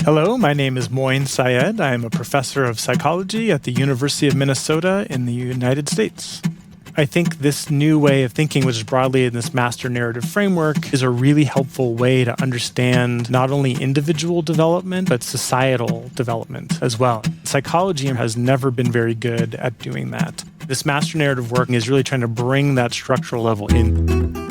Hello, my name is Moin Syed. I am a professor of psychology at the University of Minnesota in the United States. I think this new way of thinking, which is broadly in this master narrative framework, is a really helpful way to understand not only individual development, but societal development as well. Psychology has never been very good at doing that. This master narrative work is really trying to bring that structural level in.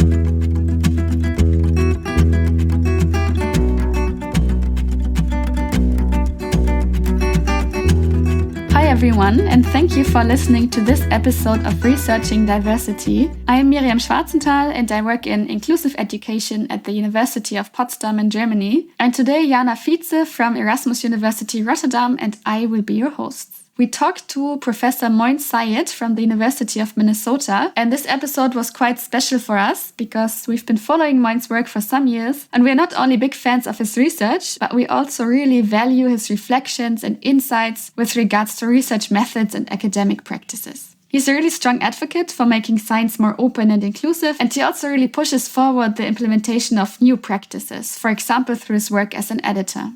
Hi everyone, and thank you for listening to this episode of Researching Diversity. I am Miriam Schwarzenthal and I work in inclusive education at the University of Potsdam in Germany. And today Jana Fietze from Erasmus University Rotterdam and I will be your hosts. We talked to Professor Moin Syed from the University of Minnesota, and this episode was quite special for us because we've been following Moin's work for some years, and we're not only big fans of his research, but we also really value his reflections and insights with regards to research methods and academic practices. He's a really strong advocate for making science more open and inclusive, and he also really pushes forward the implementation of new practices, for example through his work as an editor.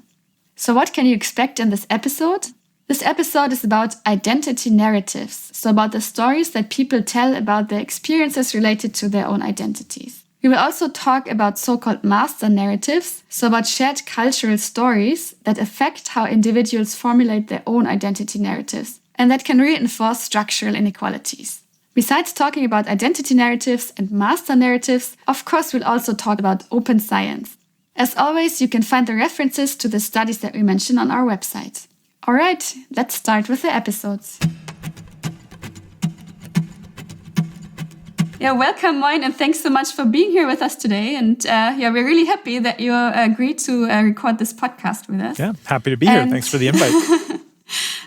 So what can you expect in this episode? This episode is about identity narratives, so about the stories that people tell about their experiences related to their own identities. We will also talk about so-called master narratives, so about shared cultural stories that affect how individuals formulate their own identity narratives, and that can reinforce structural inequalities. Besides talking about identity narratives and master narratives, of course we'll also talk about open science. As always, you can find the references to the studies that we mention on our website. All right, let's start with the episodes. Yeah, welcome, Moin, and thanks so much for being here with us today. And we're really happy that you agreed to record this podcast with us. Yeah, happy to be here. Thanks for the invite.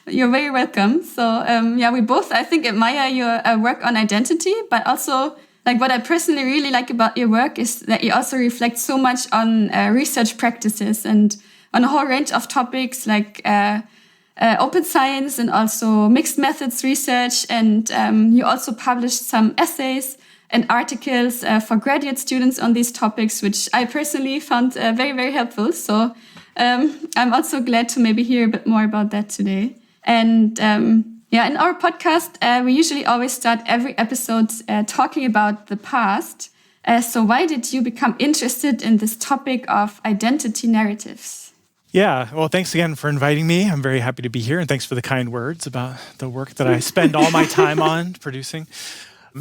You're very welcome. So, we both, I think, admire your work on identity, but also, what I personally really like about your work is that you also reflect so much on research practices and on a whole range of topics like open science and also mixed methods research. And you also published some essays and articles for graduate students on these topics, which I personally found very, very helpful. So I'm also glad to maybe hear a bit more about that today. And in our podcast, we usually always start every episode talking about the past. So why did you become interested in this topic of identity narratives? Yeah, well, thanks again for inviting me. I'm very happy to be here, and thanks for the kind words about the work that I spend all my time on producing.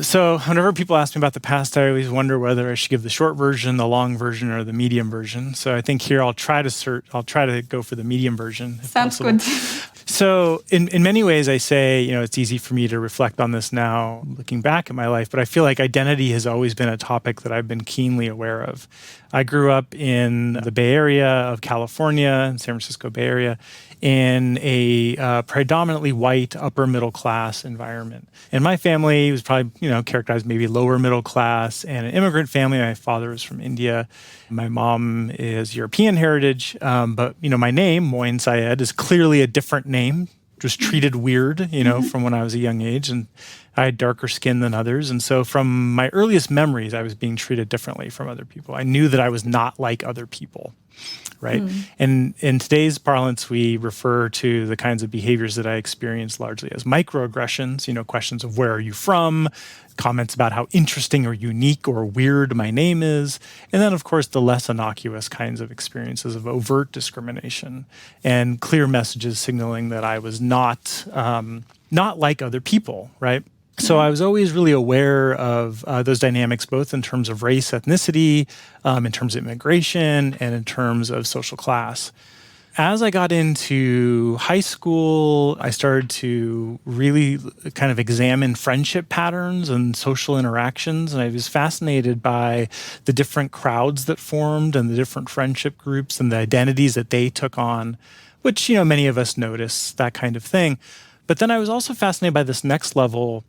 So whenever people ask me about the past, I always wonder whether I should give the short version, the long version, or the medium version. So I think here I'll try to go for the medium version. Sounds good. So in many ways, I say, it's easy for me to reflect on this now, looking back at my life, but I feel like identity has always been a topic that I've been keenly aware of. I grew up in the Bay Area of California, in San Francisco Bay Area, in a predominantly white upper middle class environment. And my family was probably, characterized maybe lower middle class and an immigrant family. My father was from India. My mom is European heritage. But my name, Moin Syed, is clearly a different name, just treated weird, from when I was a young age. And I had darker skin than others. And so from my earliest memories, I was being treated differently from other people. I knew that I was not like other people, right? And in today's parlance, we refer to the kinds of behaviors that I experienced largely as microaggressions, questions of where are you from, comments about how interesting or unique or weird my name is, and then, of course, the less innocuous kinds of experiences of overt discrimination and clear messages signaling that I was not like other people, right? So I was always really aware of those dynamics, both in terms of race, ethnicity, in terms of immigration, and in terms of social class. As I got into high school, I started to really kind of examine friendship patterns and social interactions. And I was fascinated by the different crowds that formed and the different friendship groups and the identities that they took on, which, many of us notice, that kind of thing. But then I was also fascinated by this next level,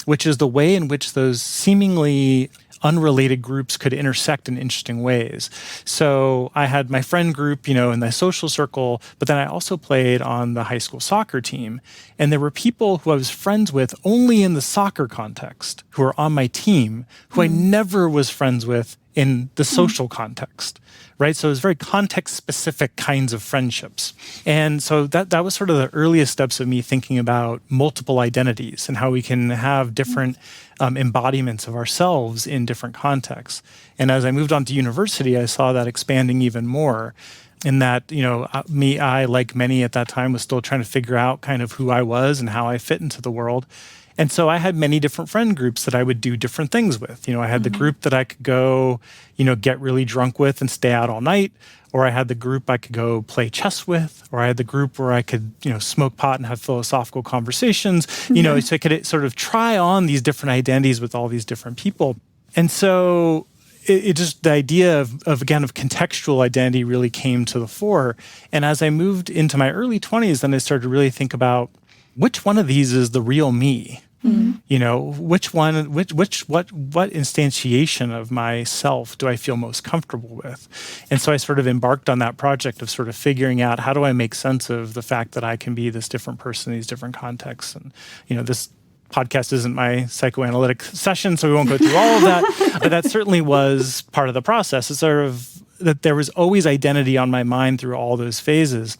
which is the way in which those seemingly unrelated groups could intersect in interesting ways. So I had my friend group, in the social circle, but then I also played on the high school soccer team. And there were people who I was friends with only in the soccer context, who were on my team, who I never was friends with in the social context, right? So it was very context-specific kinds of friendships. And so that was sort of the earliest steps of me thinking about multiple identities and how we can have different embodiments of ourselves in different contexts. And as I moved on to university, I saw that expanding even more. In that, I, like many at that time, was still trying to figure out kind of who I was and how I fit into the world. And so I had many different friend groups that I would do different things with. I had the group that I could go, get really drunk with and stay out all night. Or I had the group I could go play chess with. Or I had the group where I could, smoke pot and have philosophical conversations. So I could sort of try on these different identities with all these different people. And so it just, the idea of contextual identity really came to the fore. And as I moved into my early 20s, then I started to really think about which one of these is the real me? Which one, what instantiation of myself do I feel most comfortable with? And so I sort of embarked on that project of sort of figuring out how do I make sense of the fact that I can be this different person in these different contexts. And, this podcast isn't my psychoanalytic session, so we won't go through all of that. But that certainly was part of the process. It's sort of that there was always identity on my mind through all those phases.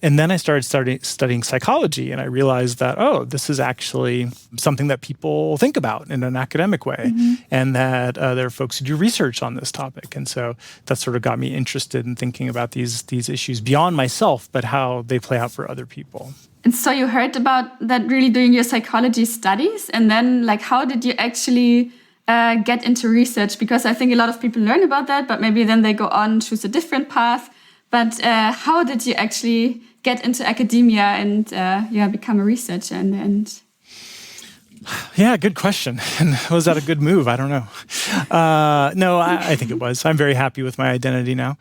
And then I started studying psychology, and I realized that, this is actually something that people think about in an academic way, and that there are folks who do research on this topic. And so that sort of got me interested in thinking about these issues beyond myself, but how they play out for other people. And so you heard about that really doing your psychology studies, and then how did you actually get into research? Because I think a lot of people learn about that, but maybe then they go on, choose a different path. But how did you actually get into academia and become a researcher in the end? Yeah, good question. And was that a good move? I don't know. No, I think it was. I'm very happy with my identity now.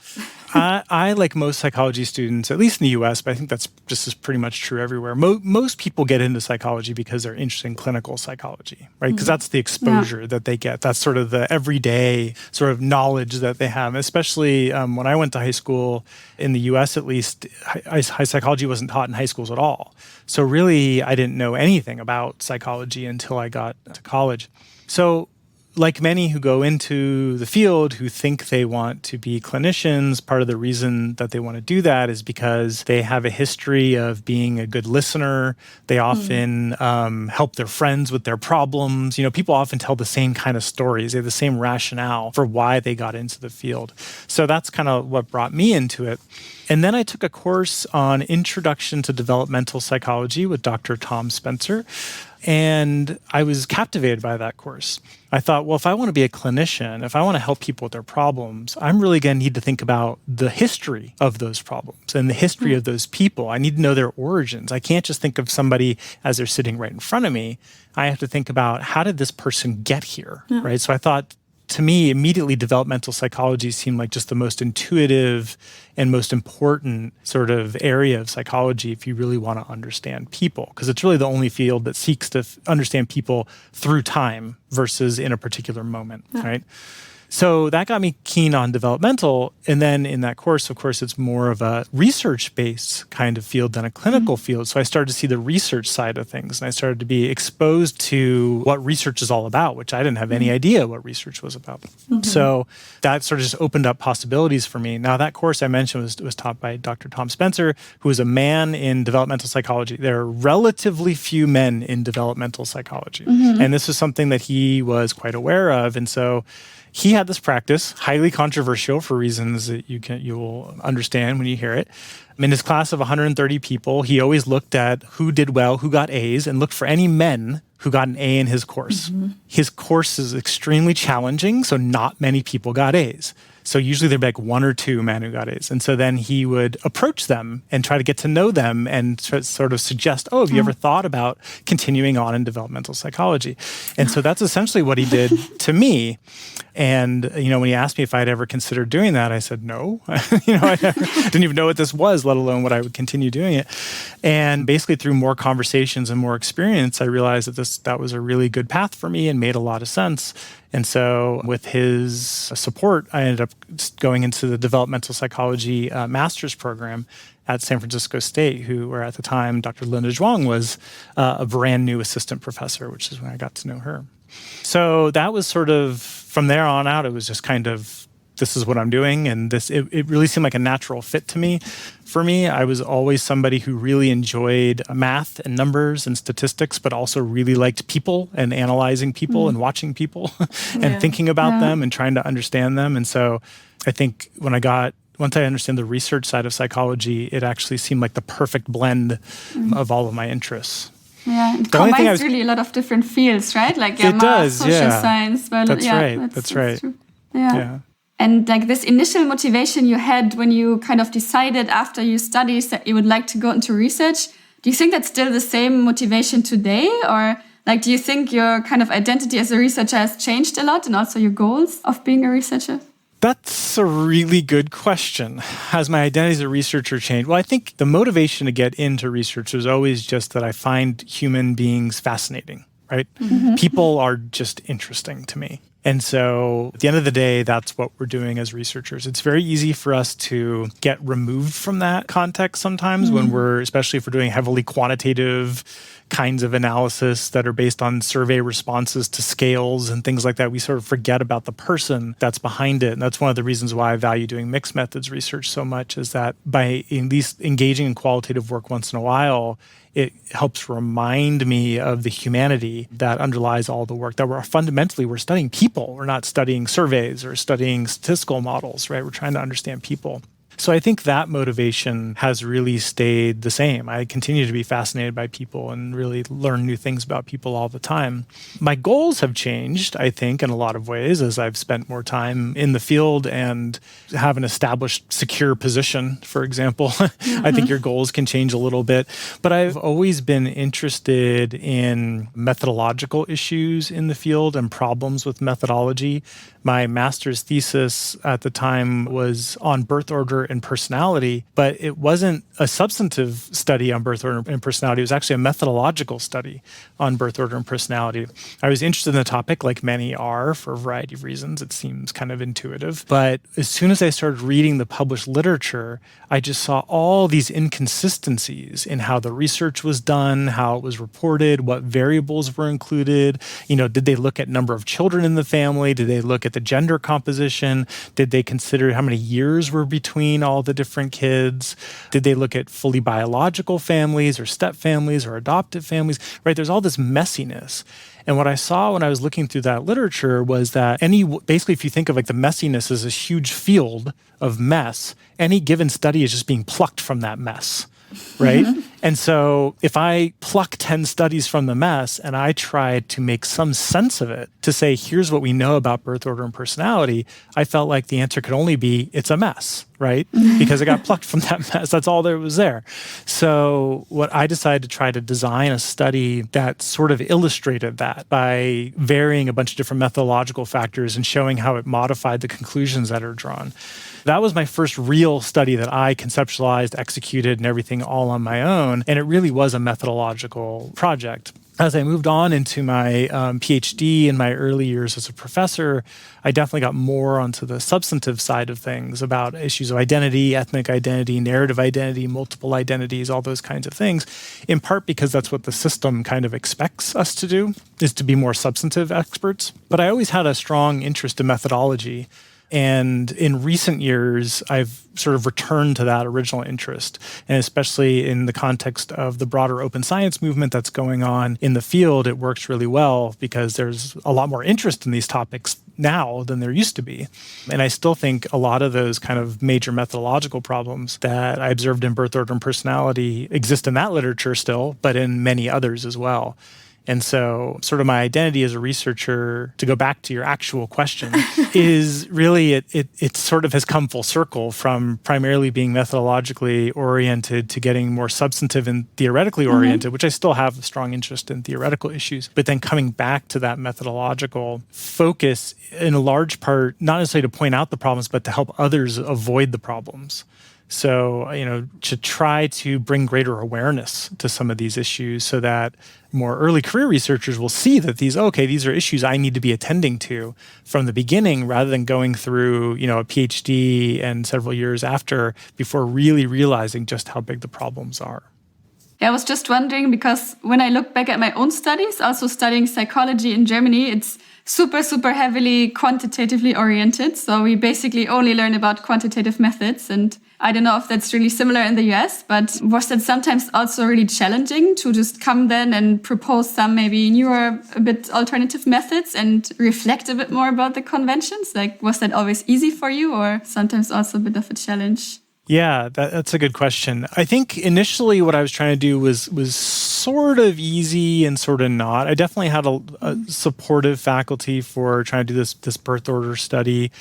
I, like most psychology students, at least in the US, but I think that's just as pretty much true everywhere. Most people get into psychology because they're interested in clinical psychology, right? Because that's the exposure that they get. That's sort of the everyday sort of knowledge that they have. Especially when I went to high school, in the US at least, high psychology wasn't taught in high schools at all. So really, I didn't know anything about psychology until I got to college. So like many who go into the field who think they want to be clinicians, part of the reason that they want to do that is because they have a history of being a good listener. They often help their friends with their problems. People often tell the same kind of stories. They have the same rationale for why they got into the field. So that's kind of what brought me into it. And then I took a course on Introduction to Developmental Psychology with Dr. Tom Spencer. And I was captivated by that course. I thought, well, if I want to be a clinician, if I want to help people with their problems, I'm really going to need to think about the history of those problems and the history of those people. I need to know their origins. I can't just think of somebody as they're sitting right in front of me. I have to think about, how did this person get here, right? So I thought, to me, immediately developmental psychology seemed like just the most intuitive and most important sort of area of psychology if you really want to understand people, because it's really the only field that seeks to understand people through time versus in a particular moment, right? So that got me keen on developmental. And then in that course, of course, it's more of a research-based kind of field than a clinical field. So I started to see the research side of things. And I started to be exposed to what research is all about, which I didn't have any idea what research was about. So that sort of just opened up possibilities for me. Now, that course I mentioned was taught by Dr. Tom Spencer, who is a man in developmental psychology. There are relatively few men in developmental psychology. And this is something that he was quite aware of. And so he had this practice, highly controversial for reasons that you will understand when you hear it. In his class of 130 people, he always looked at who did well, who got A's, and looked for any men who got an A in his course. His course is extremely challenging, so not many people got A's. So usually there'd be like one or two men who got A's. And so then he would approach them and try to get to know them and sort of suggest, have you ever thought about continuing on in developmental psychology? And so that's essentially what he did to me. And, when he asked me if I'd ever considered doing that, I said, no. I didn't even know what this was, let alone what I would continue doing it. And basically through more conversations and more experience, I realized that was a really good path for me and made a lot of sense. And so with his support, I ended up going into the developmental psychology master's program at San Francisco State, where at the time, Dr. Linda Zhuang was a brand new assistant professor, which is when I got to know her. So that was sort of, from there on out, it was just kind of, this is what I'm doing. And it really seemed like a natural fit to me. For me, I was always somebody who really enjoyed math and numbers and statistics, but also really liked people and analyzing people and watching people and thinking about them and trying to understand them. And so I think once I understand the research side of psychology, it actually seemed like the perfect blend of all of my interests. Yeah, it combines really a lot of different fields, right? Like math, social science. Well, that's right. That's right. True. Yeah. And like this initial motivation you had when you kind of decided after you studied that you would like to go into research, do you think that's still the same motivation today? Or like, do you think your kind of identity as a researcher has changed a lot and also your goals of being a researcher? That's a really good question. Has my identity as a researcher changed? Well, I think the motivation to get into research was always just that I find human beings fascinating, right? People are just interesting to me. And so at the end of the day, that's what we're doing as researchers. It's very easy for us to get removed from that context sometimes when especially if we're doing heavily quantitative kinds of analysis that are based on survey responses to scales and things like that. We sort of forget about the person that's behind it. And that's one of the reasons why I value doing mixed methods research so much, is that by at least engaging in qualitative work once in a while, it helps remind me of the humanity that underlies all the work, that we're studying people. We're not studying surveys or studying statistical models, right? We're trying to understand people. So I think that motivation has really stayed the same. I continue to be fascinated by people and really learn new things about people all the time. My goals have changed, I think, in a lot of ways as I've spent more time in the field and have an established secure position, for example. I think your goals can change a little bit. But I've always been interested in methodological issues in the field and problems with methodology. My master's thesis at the time was on birth order and personality, but it wasn't a substantive study on birth order and personality. It was actually a methodological study on birth order and personality. I was interested in the topic, like many are, for a variety of reasons. It seems kind of intuitive. But as soon as I started reading the published literature, I just saw all these inconsistencies in how the research was done, how it was reported, what variables were included. Did they look at number of children in the family? Did they look at the gender composition? Did they consider how many years were between all the different kids? Did they look at fully biological families or step families or adoptive families? Right? There's all this messiness. And what I saw when I was looking through that literature was that basically, if you think of like the messiness as a huge field of mess, any given study is just being plucked from that mess. Right? And so if I pluck 10 studies from the mess and I try to make some sense of it, to say, here's what we know about birth order and personality, I felt like the answer could only be, it's a mess, right? Because it got plucked from that mess. That's all there was there. So what I decided to try to design a study that sort of illustrated that by varying a bunch of different methodological factors and showing how it modified the conclusions that are drawn. That was my first real study that I conceptualized, executed, and everything all on my own. And it really was a methodological project. As I moved on into my PhD in my early years as a professor, I definitely got more onto the substantive side of things about issues of identity, ethnic identity, narrative identity, multiple identities, all those kinds of things, in part because that's what the system kind of expects us to do, is to be more substantive experts. But I always had a strong interest in methodology. And in recent years, I've sort of returned to that original interest, and especially in the context of the broader open science movement that's going on in the field, it works really well because there's a lot more interest in these topics now than there used to be. And I still think a lot of those kind of major methodological problems that I observed in birth order and personality exist in that literature still, but in many others as well. And so sort of my identity as a researcher, to go back to your actual question, is really it sort of has come full circle from primarily being methodologically oriented to getting more substantive and theoretically oriented, which I still have a strong interest in theoretical issues, but then coming back to that methodological focus in a large part, not necessarily to point out the problems, but to help others avoid the problems. So, to try to bring greater awareness to some of these issues so that more early career researchers will see that these are issues I need to be attending to from the beginning rather than going through, a PhD and several years after before really realizing just how big the problems are. Yeah, I was just wondering, because when I look back at my own studies, also studying psychology in Germany, it's super, super heavily quantitatively oriented. So we basically only learn about quantitative methods. And I don't know if that's really similar in the US, but was that sometimes also really challenging to just come then and propose some maybe newer, a bit alternative methods and reflect a bit more about the conventions? Like, was that always easy for you, or sometimes also a bit of a challenge? Yeah, that's a good question. I think initially what I was trying to do was sort of easy and sort of not. I definitely had a supportive faculty for trying to do this birth order study.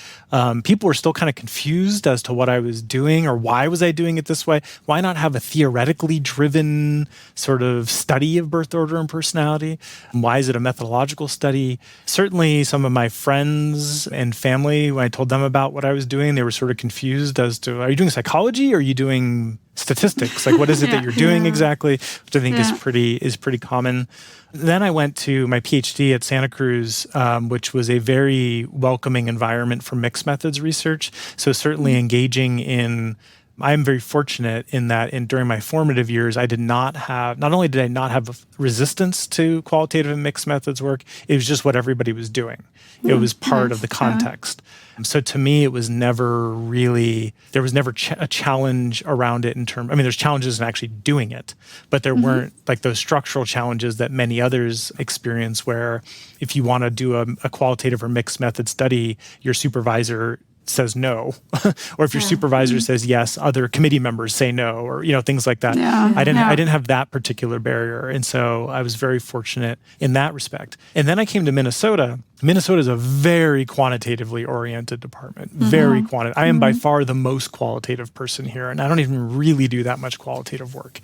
People were still kind of confused as to what I was doing, or why was I doing it this way? Why not have a theoretically driven sort of study of birth order and personality? Why is it a methodological study? Certainly some of my friends and family, when I told them about what I was doing, they were sort of confused as to, are you doing psychology? Or are you doing statistics? Like, what is it that you're doing exactly? Which I think is pretty common. Then I went to my PhD at Santa Cruz, which was a very welcoming environment for mixed methods research. So certainly engaging in, I'm very fortunate in that during my formative years, not only did I not have resistance to qualitative and mixed methods work, it was just what everybody was doing. It was part of the context. So to me, it was never really, there was never a challenge around it there's challenges in actually doing it, but there weren't like those structural challenges that many others experience, where if you want to do a qualitative or mixed method study, your supervisor says no, or if your supervisor says yes, other committee members say no, or things like that. I didn't have that particular barrier, and so I was very fortunate in that respect. And then I came to Minnesota. Minnesota is a very quantitatively oriented department, very quantitative. I am by far the most qualitative person here, and I don't even really do that much qualitative work.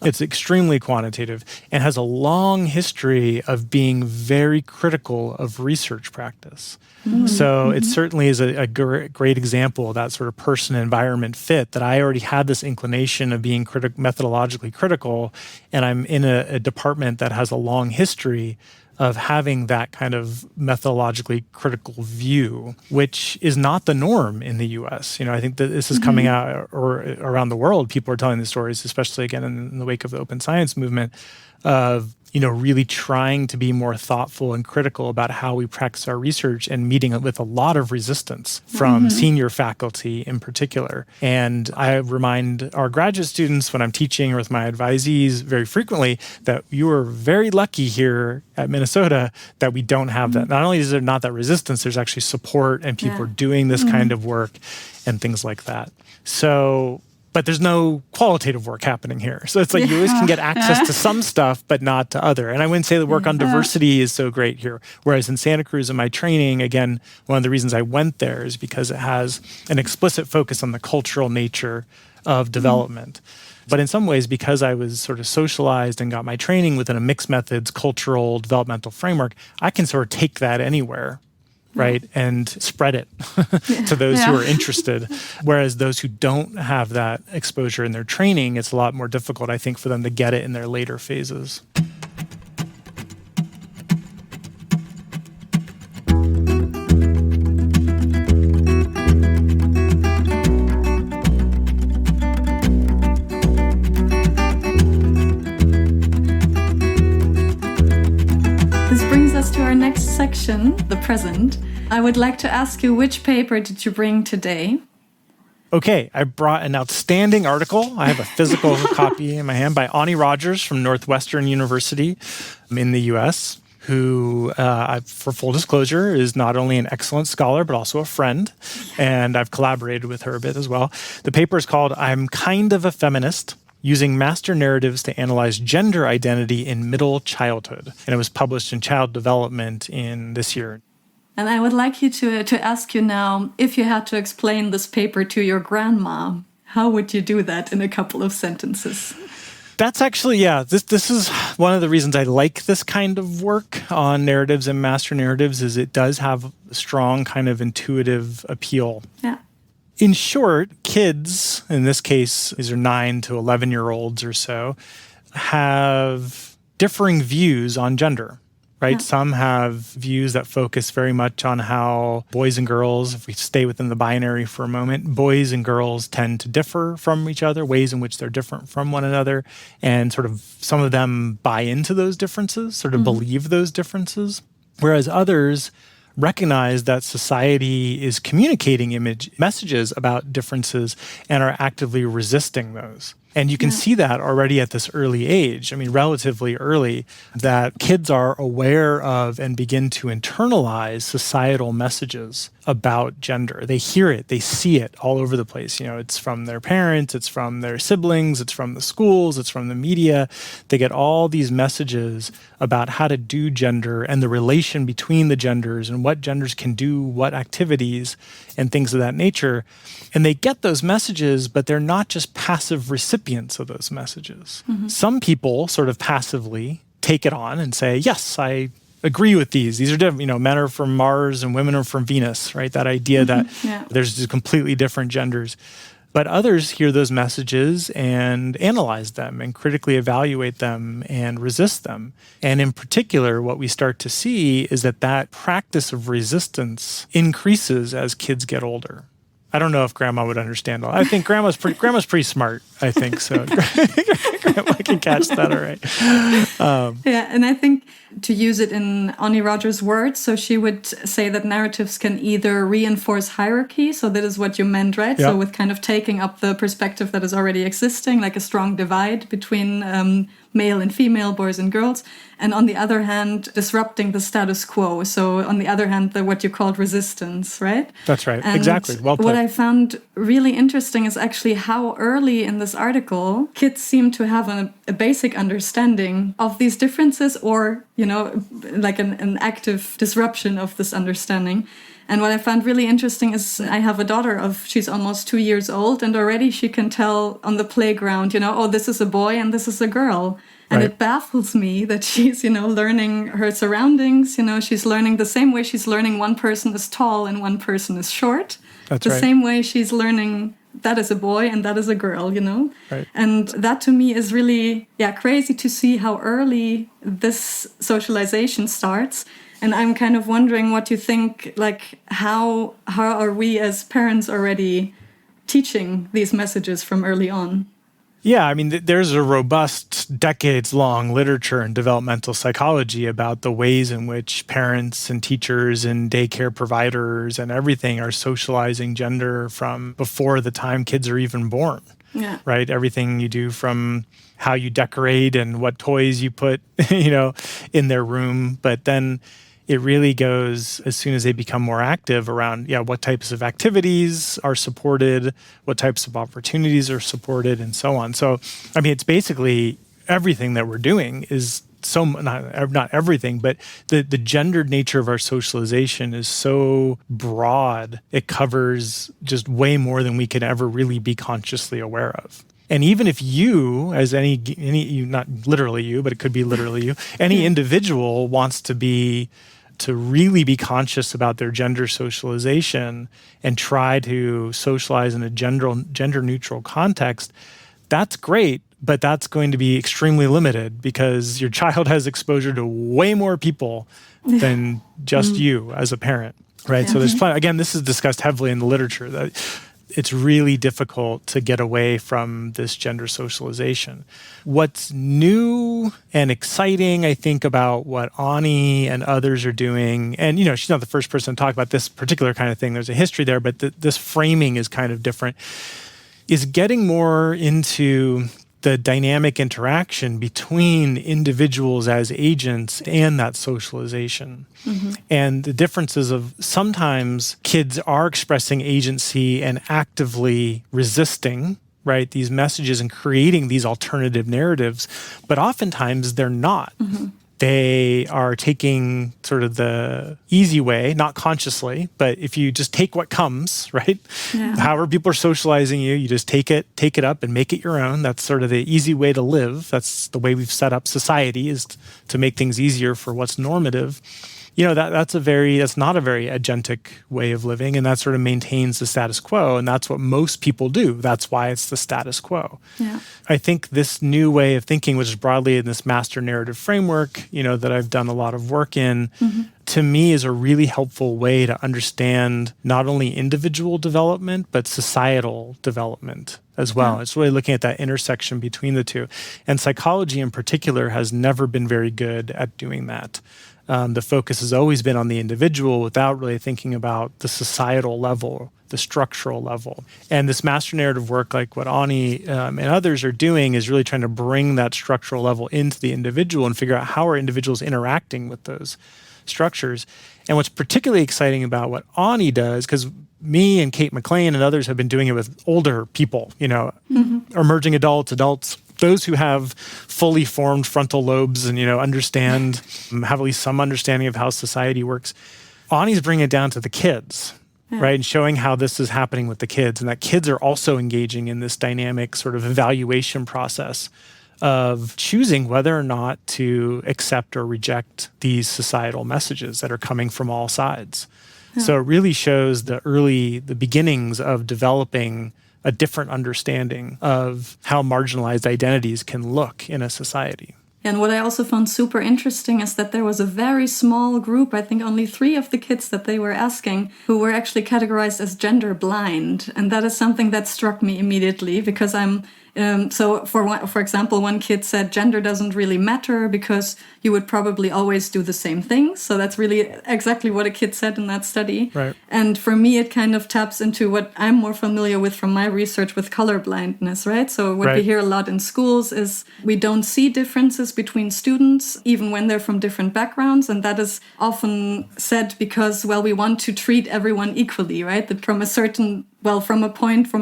It's extremely quantitative and has a long history of being very critical of research practice. So it certainly is a great example of that sort of person-environment fit, that I already had this inclination of being methodologically critical, and I'm in a department that has a long history of having that kind of methodologically critical view, which is not the norm in the US. I think that this is coming out or around the world. People are telling the stories, especially again in the wake of the open science movement, of really trying to be more thoughtful and critical about how we practice our research, and meeting with a lot of resistance from senior faculty in particular. And I remind our graduate students when I'm teaching or with my advisees very frequently that you are very lucky here at Minnesota that we don't have that. Not only is there not that resistance, there's actually support, and people are doing this kind of work and things like that. But there's no qualitative work happening here. So it's like you always can get access to some stuff, but not to other. And I wouldn't say the work on diversity is so great here. Whereas in Santa Cruz, in my training, again, one of the reasons I went there is because it has an explicit focus on the cultural nature of development. But in some ways, because I was sort of socialized and got my training within a mixed methods, cultural, developmental framework, I can sort of take that anywhere, right, and spread it to those who are interested. Whereas those who don't have that exposure in their training, it's a lot more difficult, I think, for them to get it in their later phases. To our next section, the present, I would like to ask you, which paper did you bring today? Okay, I brought an outstanding article. I have a physical copy in my hand by Onnie Rogers from Northwestern University in the US, who, for full disclosure, is not only an excellent scholar, but also a friend. And I've collaborated with her a bit as well. The paper is called "I'm Kind of a Feminist: Using Master Narratives to Analyze Gender Identity in Middle Childhood." And it was published in Child Development in this year. And I would like you to ask you now, if you had to explain this paper to your grandma, how would you do that in a couple of sentences? That's actually, this is one of the reasons I like this kind of work on narratives and master narratives, is it does have a strong kind of intuitive appeal. Yeah. In short, kids, in this case, these are 9 to 11-year-olds or so, have differing views on gender, right? Some have views that focus very much on how boys and girls, if we stay within the binary for a moment, boys and girls tend to differ from each other, ways in which they're different from one another. And sort of some of them buy into those differences, sort of believe those differences. Whereas others recognize that society is communicating messages about differences and are actively resisting those. And you can see that already at this early age, I mean, relatively early, that kids are aware of and begin to internalize societal messages about gender. They hear it, they see it all over the place. You know, it's from their parents, it's from their siblings, it's from the schools, it's from the media. They get all these messages about how to do gender and the relation between the genders and what genders can do, what activities, and things of that nature. And they get those messages, but they're not just passive recipients of those messages. Some people sort of passively take it on and say, yes, I agree with these. These are different. You know, men are from Mars and women are from Venus, right? That idea that there's just completely different genders. But others hear those messages and analyze them and critically evaluate them and resist them. And in particular, what we start to see is that practice of resistance increases as kids get older. I don't know if Grandma would understand all. I think Grandma's pretty smart, I think, so Grandma can catch that all right. Yeah, and I think to use it in Onnie Rogers' words, so she would say that narratives can either reinforce hierarchy, so that is what you meant, right? Yep. So with kind of taking up the perspective that is already existing, like a strong divide between male and female, boys and girls, and on the other hand, disrupting the status quo. So on the other hand, what you called resistance, right? That's right, and exactly, well put. What I found really interesting is actually how early in this article kids seem to have a basic understanding of these differences, or, you know, like an active disruption of this understanding. And what I found really interesting is I have a daughter she's almost 2 years old, and already she can tell on the playground, you know, oh, this is a boy and this is a girl. And right. It baffles me that she's, you know, learning her surroundings. You know, she's learning the same way she's learning one person is tall and one person is short. That's the right. same way she's learning that is a boy and that is a girl, you know? Right. And that to me is really, crazy to see how early this socialization starts. And I'm kind of wondering what you think, like, how are we as parents already teaching these messages from early on? Yeah, I mean, there's a robust, decades-long literature in developmental psychology about the ways in which parents and teachers and daycare providers and everything are socializing gender from before the time kids are even born. Yeah. Right? Everything you do from how you decorate and what toys you put, you know, in their room. But then it really goes as soon as they become more active around, what types of activities are supported, what types of opportunities are supported, and so on. So, I mean, it's basically everything that we're doing is not everything, but the gendered nature of our socialization is so broad. It covers just way more than we can ever really be consciously aware of. And even if you, as any not literally you, but it could be literally you, any individual wants to really be conscious about their gender socialization and try to socialize in a gender neutral context, that's great, but that's going to be extremely limited because your child has exposure to way more people than just you as a parent, right? So there's plenty. Again, this is discussed heavily in the literature that it's really difficult to get away from this gender socialization. What's new and exciting, I think, about what Onnie and others are doing, and she's not the first person to talk about this particular kind of thing. There's a history there, but this framing is kind of different, is getting more into the dynamic interaction between individuals as agents and that socialization. And the differences of sometimes kids are expressing agency and actively resisting, right, these messages and creating these alternative narratives, but oftentimes they're not. They are taking sort of the easy way, not consciously, but if you just take what comes, right? Yeah. However people are socializing you just take it up and make it your own. That's sort of the easy way to live. That's the way we've set up society, is to make things easier for what's normative. that's not a very agentic way of living, and that sort of maintains the status quo, and that's what most people do. That's why it's the status quo. Yeah. I think this new way of thinking, which is broadly in this master narrative framework, that I've done a lot of work in, to me is a really helpful way to understand not only individual development, but societal development as well. It's really looking at that intersection between the two. And psychology in particular has never been very good at doing that. The focus has always been on the individual without really thinking about the societal level, the structural level. And this master narrative work, like what Onnie and others are doing, is really trying to bring that structural level into the individual and figure out how are individuals interacting with those structures. And what's particularly exciting about what Onnie does, because me and Kate McLean and others have been doing it with older people, emerging adults, those who have fully formed frontal lobes and, understand, have at least some understanding of how society works. Onnie's bringing it down to the kids, right? And showing how this is happening with the kids, and that kids are also engaging in this dynamic sort of evaluation process of choosing whether or not to accept or reject these societal messages that are coming from all sides. So it really shows the beginnings of developing a different understanding of how marginalized identities can look in a society. And what I also found super interesting is that there was a very small group, I think only 3 of the kids that they were asking, who were actually categorized as gender blind. And that is something that struck me immediately, because for example, one kid said gender doesn't really matter because you would probably always do the same thing. So that's really exactly what a kid said in that study. Right. And for me, it kind of taps into what I'm more familiar with from my research with color blindness, right? So what we hear a lot in schools is we don't see differences between students, even when they're from different backgrounds. And that is often said because, we want to treat everyone equally, right? That from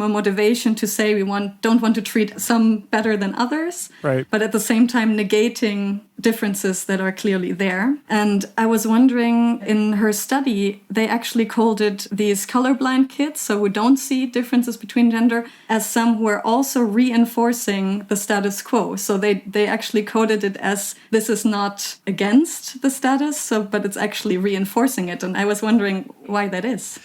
a motivation to say we don't want to treat some better than others, right? But at the same time negating differences that are clearly there. And I was wondering, in her study, they actually called it these colorblind kids, so who don't see differences between gender, as some who are also reinforcing the status quo. So they actually coded it as this is not against the status, but it's actually reinforcing it. And I was wondering why that is.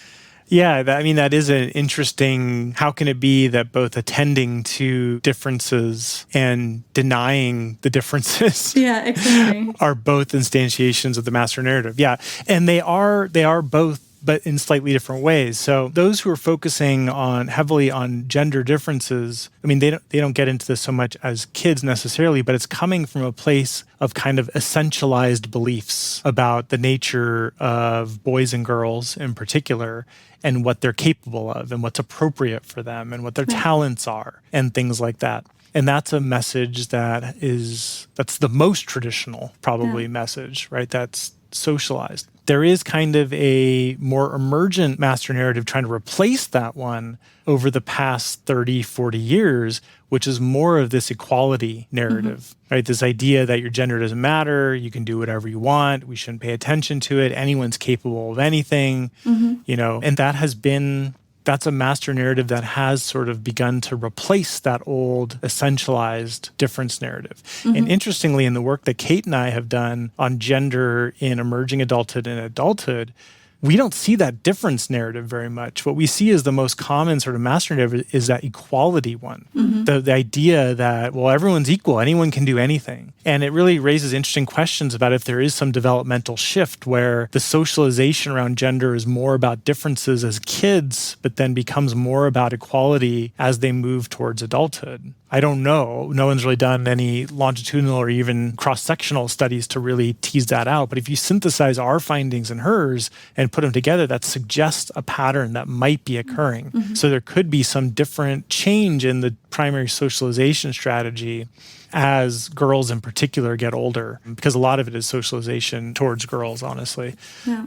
Yeah, that is an interesting, how can it be that both attending to differences and denying the differences exactly. are both instantiations of the master narrative. Yeah, and they are both, but in slightly different ways. So those who are focusing heavily on gender differences, they don't get into this so much as kids necessarily, but it's coming from a place of kind of essentialized beliefs about the nature of boys and girls in particular, and what they're capable of, and what's appropriate for them, and what their talents are, and things like that. And that's a message that's the most traditional, probably, message, right? That's socialized. There is kind of a more emergent master narrative trying to replace that one over the past 30, 40 years, which is more of this equality narrative, right? This idea that your gender doesn't matter, you can do whatever you want, we shouldn't pay attention to it, anyone's capable of anything, and that's a master narrative that has sort of begun to replace that old essentialized difference narrative. And interestingly, in the work that Kate and I have done on gender in emerging adulthood and adulthood, we don't see that difference narrative very much. What we see as the most common sort of master narrative is that equality one. The idea that, everyone's equal, anyone can do anything. And it really raises interesting questions about if there is some developmental shift where the socialization around gender is more about differences as kids, but then becomes more about equality as they move towards adulthood. I don't know. No one's really done any longitudinal or even cross-sectional studies to really tease that out. But if you synthesize our findings and hers and put them together, that suggests a pattern that might be occurring. So there could be some different change in the primary socialization strategy as girls in particular get older, because a lot of it is socialization towards girls, honestly.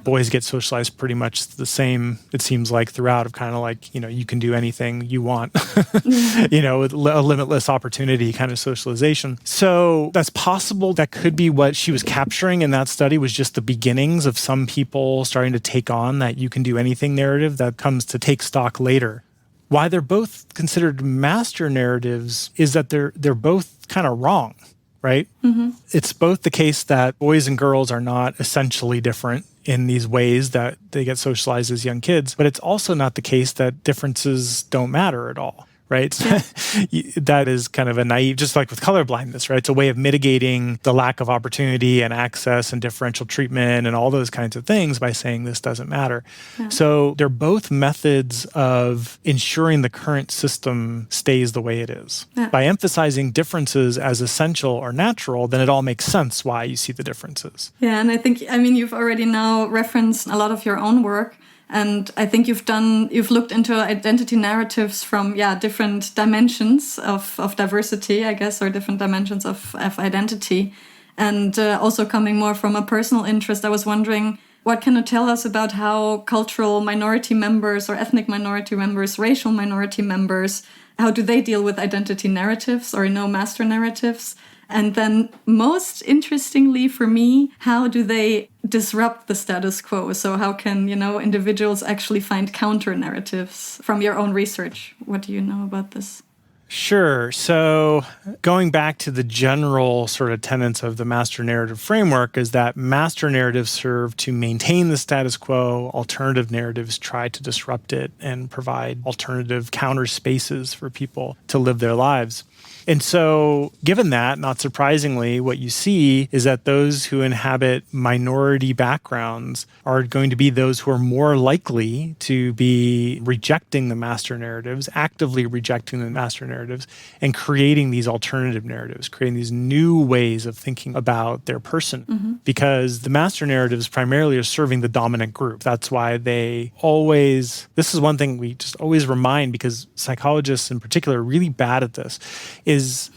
Boys get socialized pretty much the same, it seems like, throughout, of kind of like, you can do anything you want, with a limitless opportunity kind of socialization. So that's possible. That could be what she was capturing in that study, was just the beginnings of some people starting to take on that you can do anything narrative that comes to take stock later. Why they're both considered master narratives is that they're both kind of wrong, right? It's both the case that boys and girls are not essentially different in these ways that they get socialized as young kids, but it's also not the case that differences don't matter at all. Right? That is kind of a naive, just like with color blindness, right? It's a way of mitigating the lack of opportunity and access and differential treatment and all those kinds of things by saying this doesn't matter. So they're both methods of ensuring the current system stays the way it is. By emphasizing differences as essential or natural, then it all makes sense why you see the differences. Yeah, and I think, you've already now referenced a lot of your own work. And I think you've looked into identity narratives from, different dimensions of diversity, I guess, or different dimensions of identity. And also coming more from a personal interest, I was wondering, what can you tell us about how cultural minority members or ethnic minority members, racial minority members, how do they deal with identity narratives or master narratives? And then most interestingly for me, how do they disrupt the status quo? So how can, individuals actually find counter narratives from your own research? What do you know about this? Sure. So going back to the general sort of tenets of the master narrative framework is that master narratives serve to maintain the status quo, alternative narratives try to disrupt it and provide alternative counter spaces for people to live their lives. And so given that, not surprisingly, what you see is that those who inhabit minority backgrounds are going to be those who are more likely to be rejecting the master narratives, actively rejecting the master narratives, and creating these alternative narratives, creating these new ways of thinking about their person. Because the master narratives primarily are serving the dominant group. That's why they always, this is one thing we just always remind, because psychologists in particular are really bad at this, is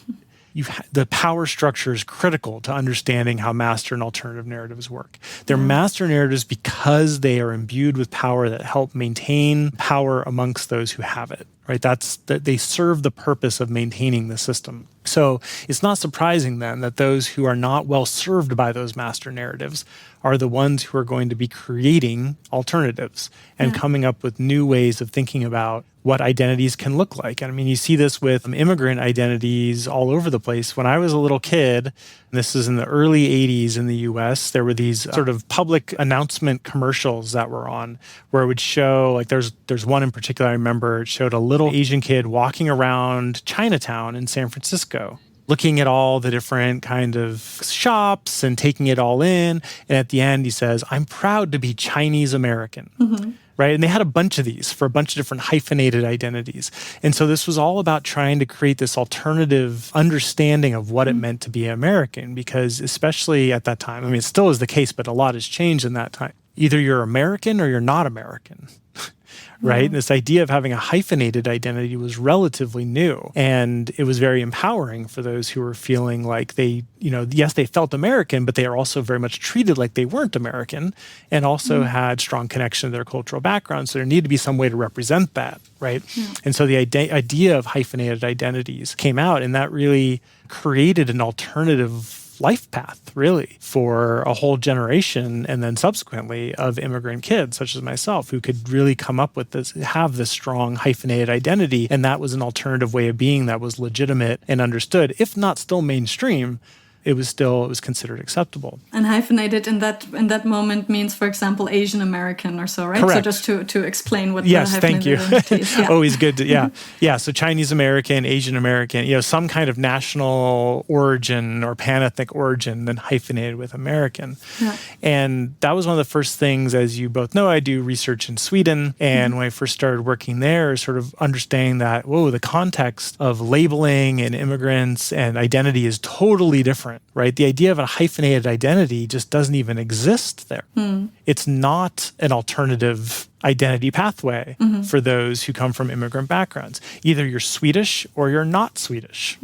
the power structure is critical to understanding how master and alternative narratives work. They're master narratives because they are imbued with power that help maintain power amongst those who have it. Right? They serve the purpose of maintaining the system. So it's not surprising then that those who are not well served by those master narratives are the ones who are going to be creating alternatives and coming up with new ways of thinking about what identities can look like. And you see this with immigrant identities all over the place. When I was a little kid, and this is in the early 80s in the US, there were these sort of public announcement commercials that were on where it would show, like there's one in particular I remember, it showed a little Asian kid walking around Chinatown in San Francisco, looking at all the different kind of shops and taking it all in. And at the end, he says, "I'm proud to be Chinese American." Right? And they had a bunch of these for a bunch of different hyphenated identities. And so this was all about trying to create this alternative understanding of what it meant to be American, because especially at that time, it still is the case, but a lot has changed in that time. Either you're American or you're not American. Right? This idea of having a hyphenated identity was relatively new. And it was very empowering for those who were feeling like they, yes, they felt American, but they are also very much treated like they weren't American and also had strong connection to their cultural background. So there needed to be some way to represent that, right? And so the idea of hyphenated identities came out, and that really created an alternative life path, really, for a whole generation and then subsequently of immigrant kids, such as myself, who could really come up with this, have this strong hyphenated identity. And that was an alternative way of being that was legitimate and understood, if not still mainstream. It was considered acceptable. And hyphenated in that moment means, for example, Asian American or so, right? Correct. So just to explain what yes, the thank hyphenated you. identity is. Yeah. Always good to, yeah. So Chinese American, Asian American, some kind of national origin or pan-ethnic origin, then hyphenated with American. Yeah. And that was one of the first things, as you both know, I do research in Sweden. And when I first started working there, sort of understanding that, the context of labeling and immigrants and identity is totally different. Right? The idea of a hyphenated identity just doesn't even exist there. It's not an alternative identity pathway for those who come from immigrant backgrounds. Either you're Swedish or you're not Swedish.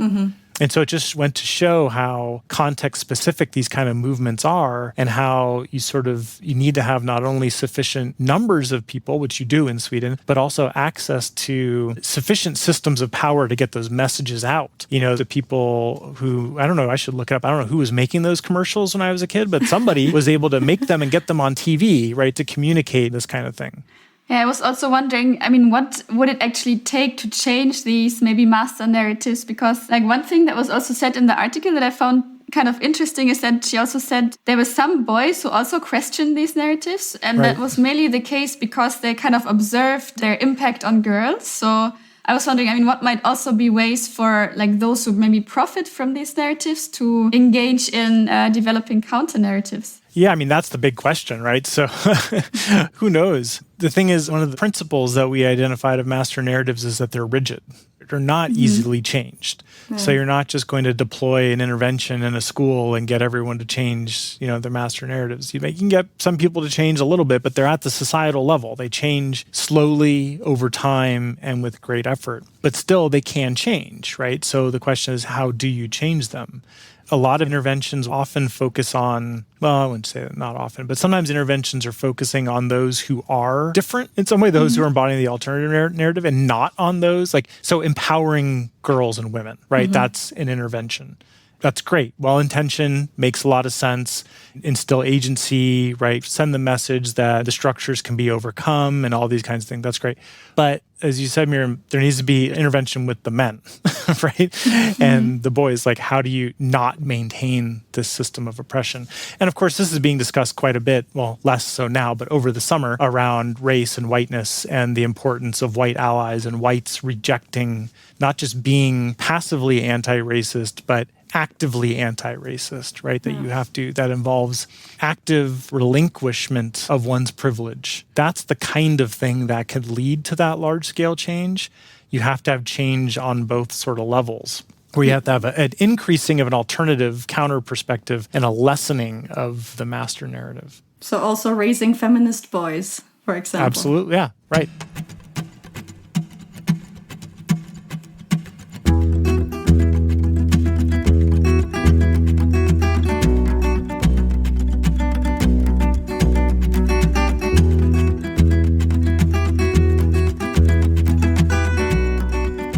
And so it just went to show how context-specific these kind of movements are, and how you need to have not only sufficient numbers of people, which you do in Sweden, but also access to sufficient systems of power to get those messages out. The people who, I don't know, I should look it up. I don't know who was making those commercials when I was a kid, but somebody was able to make them and get them on TV, right, to communicate this kind of thing. Yeah, I was also wondering, what would it actually take to change these maybe master narratives? Because like one thing that was also said in the article that I found kind of interesting is that she also said there were some boys who also questioned these narratives. And that was mainly the case because they kind of observed their impact on girls. So I was wondering, what might also be ways for like those who maybe profit from these narratives to engage in developing counter narratives? Yeah, that's the big question, right? So who knows? The thing is, one of the principles that we identified of master narratives is that they're rigid. They're not easily changed. Yeah. So you're not just going to deploy an intervention in a school and get everyone to change, their master narratives. You can get some people to change a little bit, but they're at the societal level. They change slowly over time and with great effort. But still, they can change, right? So the question is, how do you change them? A lot of interventions often focus on, well, I wouldn't say that, not often, but sometimes interventions are focusing on those who are different in some way, those who are embodying the alternative narrative, and not on those, so empowering girls and women, right? That's an intervention. That's great. Well-intentioned, makes a lot of sense. Instill agency, right? Send the message that the structures can be overcome and all these kinds of things. That's great. But as you said, Miriam, there needs to be intervention with the men, right? And the boys, how do you not maintain this system of oppression? And of course, this is being discussed quite a bit, well, less so now, but over the summer around race and whiteness and the importance of white allies and whites rejecting, not just being passively anti-racist, but actively anti-racist, right? That involves active relinquishment of one's privilege. That's the kind of thing that could lead to that large-scale change. You have to have change on both sort of levels, where you have to have an increasing of an alternative counter perspective and a lessening of the master narrative. So also raising feminist boys, for example. Absolutely, yeah, right.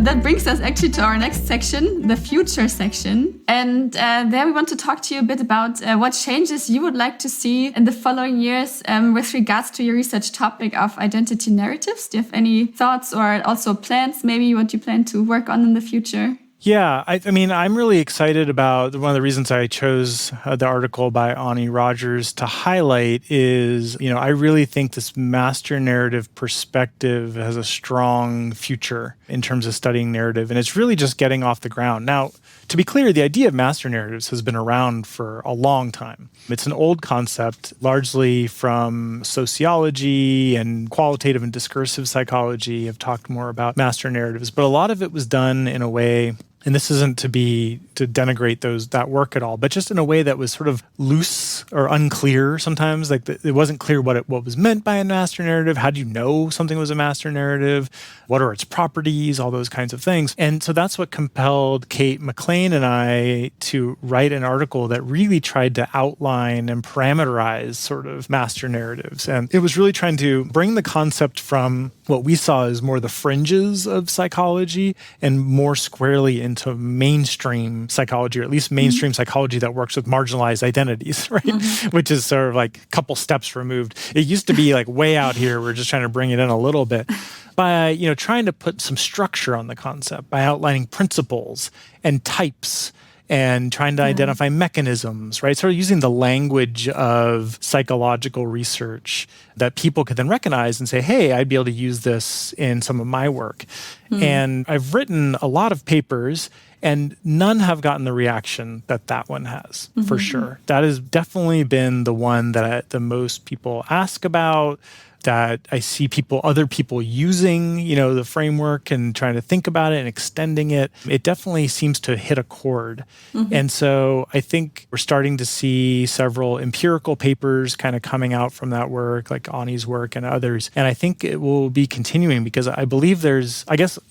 That brings us actually to our next section, the future section. And there we want to talk to you a bit about what changes you would like to see in the following years with regards to your research topic of identity narratives. Do you have any thoughts or also plans, maybe what you plan to work on in the future? Yeah, I'm really excited about one of the reasons I chose the article by Onnie Rogers to highlight is, I really think this master narrative perspective has a strong future in terms of studying narrative, and it's really just getting off the ground. Now, to be clear, the idea of master narratives has been around for a long time. It's an old concept, largely from sociology and qualitative and discursive psychology have talked more about master narratives, but a lot of it was done in a way, and this isn't to denigrate that work at all, but just in a way that was sort of loose or unclear sometimes. It wasn't clear what was meant by a master narrative. How do you know something was a master narrative? What are its properties? All those kinds of things. And so that's what compelled Kate McLean and I to write an article that really tried to outline and parameterize sort of master narratives. And it was really trying to bring the concept from what we saw as more the fringes of psychology and more squarely into mainstream psychology, or at least mainstream psychology that works with marginalized identities, right? Which is sort of a couple steps removed. It used to be way out here. We're just trying to bring it in a little bit by, trying to put some structure on the concept, by outlining principles and types and trying to identify mechanisms, right? Sort of using the language of psychological research that people could then recognize and say, hey, I'd be able to use this in some of my work. And I've written a lot of papers, and none have gotten the reaction that one has, for sure. That has definitely been the one that the most people ask about, that I see other people using, the framework and trying to think about it and extending it. It definitely seems to hit a chord. And so I think we're starting to see several empirical papers kind of coming out from that work, like Onnie's work and others. And I think it will be continuing because I believe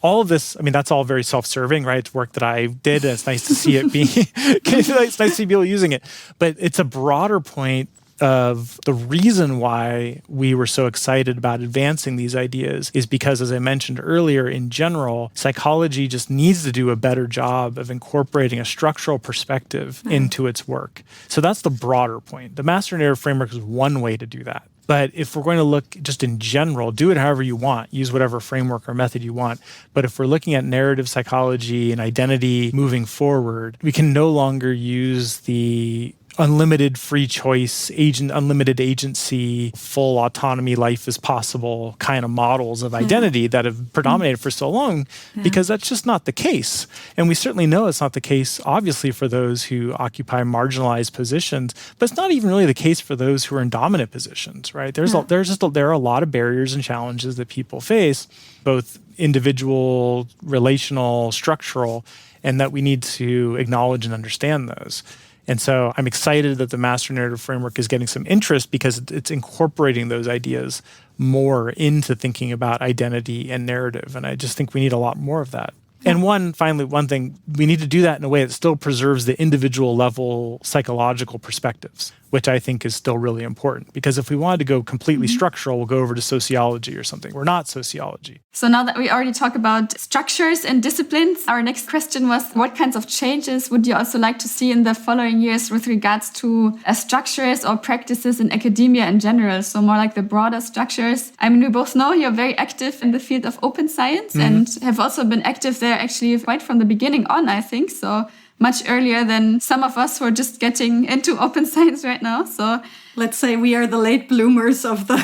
all of this, that's all very self-serving, right? It's work that I did. And it's nice to see it being, it's nice to see people using it. But it's a broader point of the reason why we were so excited about advancing these ideas is because, as I mentioned earlier, in general, psychology just needs to do a better job of incorporating a structural perspective into its work. So that's the broader point. The master narrative framework is one way to do that. But if we're going to look just in general, do it however you want, use whatever framework or method you want. But if we're looking at narrative psychology and identity moving forward, we can no longer use the unlimited free choice, unlimited agency, full autonomy, life is possible kind of models of identity that have predominated for so long, because that's just not the case. And we certainly know it's not the case, obviously, for those who occupy marginalized positions, but it's not even really the case for those who are in dominant positions, right? There are a lot of barriers and challenges that people face, both individual, relational, structural, and that we need to acknowledge and understand those. And so I'm excited that the master narrative framework is getting some interest because it's incorporating those ideas more into thinking about identity and narrative. And I just think we need a lot more of that. And one thing, we need to do that in a way that still preserves the individual level psychological perspectives, which I think is still really important. Because if we wanted to go completely structural, we'll go over to sociology or something. We're not sociology. So now that we already talked about structures and disciplines, our next question was, what kinds of changes would you also like to see in the following years with regards to structures or practices in academia in general? So more like the broader structures. I mean, we both know you're very active in the field of open science and have also been active there actually quite from the beginning on, I think. So much earlier than some of us who are just getting into open science right now. So let's say we are the late bloomers of the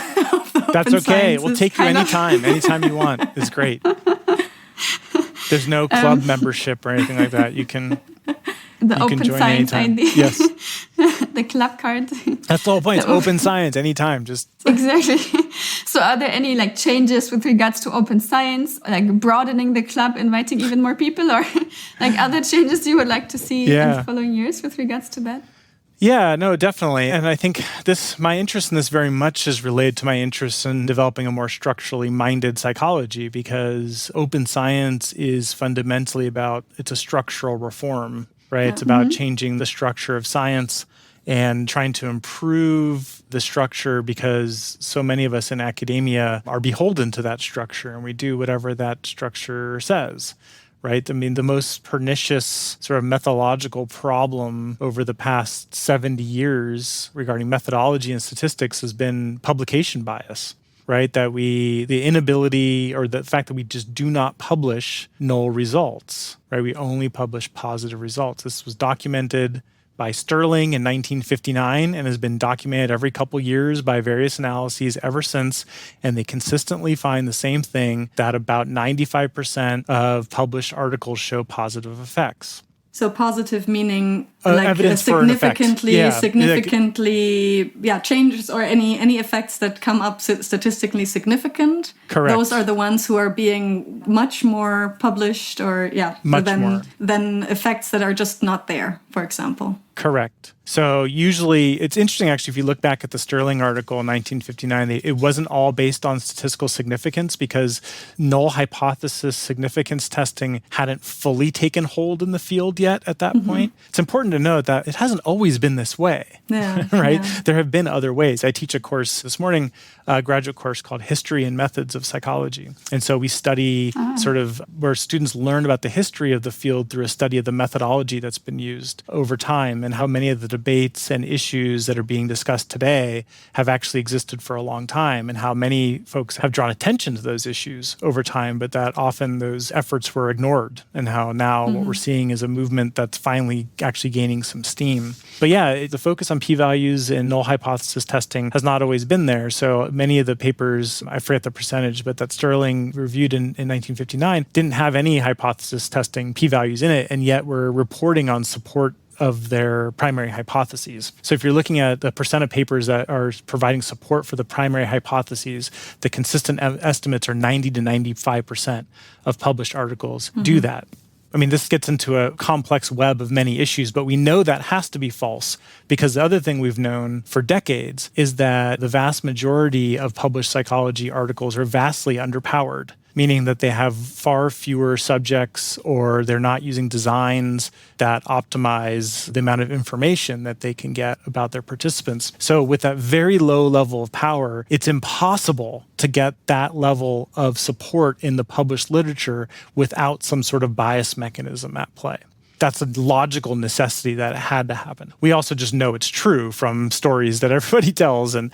That's open okay. sciences. We'll take you anytime you want. It's great. There's no club membership or anything like that. You can open join science anytime. idea. Yes. The club card. That's the whole point. It's open science anytime. Just Exactly. So are there any changes with regards to open science, like broadening the club, inviting even more people, or other changes you would like to see in the following years with regards to that? Yeah, no, definitely. And I think my interest in this very much is related to my interest in developing a more structurally minded psychology, because open science is fundamentally it's a structural reform, right? It's about changing the structure of science and trying to improve the structure, because so many of us in academia are beholden to that structure and we do whatever that structure says, right? I mean, the most pernicious sort of methodological problem over the past 70 years regarding methodology and statistics has been publication bias, right? That the inability or the fact that we just do not publish null results, right? We only publish positive results. This was documented by Sterling in 1959 and has been documented every couple years by various analyses ever since. And they consistently find the same thing, that about 95% of published articles show positive effects. So positive meaning evidence for an effect. significantly changes or any effects that come up statistically significant. Correct. Those are the ones who are being much more published than effects that are just not there, for example. Correct. So usually, it's interesting actually, if you look back at the Sterling article in 1959, it wasn't all based on statistical significance, because null hypothesis significance testing hadn't fully taken hold in the field yet at that point. It's important to note that it hasn't always been this way, right? Yeah. There have been other ways. I teach a course this morning, a graduate course called History and Methods of Psychology. And so we study sort of where students learn about the history of the field through a study of the methodology that's been used over time, and how many of the debates and issues that are being discussed today have actually existed for a long time, and how many folks have drawn attention to those issues over time, but that often those efforts were ignored, and how now what we're seeing is a movement that's finally actually gaining some steam. But yeah, the focus on p-values and null hypothesis testing has not always been there. So many of the papers, I forget the percentage, but that Sterling reviewed in 1959 didn't have any hypothesis testing p-values in it, and yet we're reporting on support of their primary hypotheses. So if you're looking at the percent of papers that are providing support for the primary hypotheses, the consistent estimates are 90 to 95% of published articles do that. I mean, this gets into a complex web of many issues, but we know that has to be false, because the other thing we've known for decades is that the vast majority of published psychology articles are vastly underpowered, meaning that they have far fewer subjects, or they're not using designs that optimize the amount of information that they can get about their participants. So with that very low level of power, it's impossible to get that level of support in the published literature without some sort of bias mechanism at play. that's a logical necessity that it had to happen. We also just know it's true from stories that everybody tells and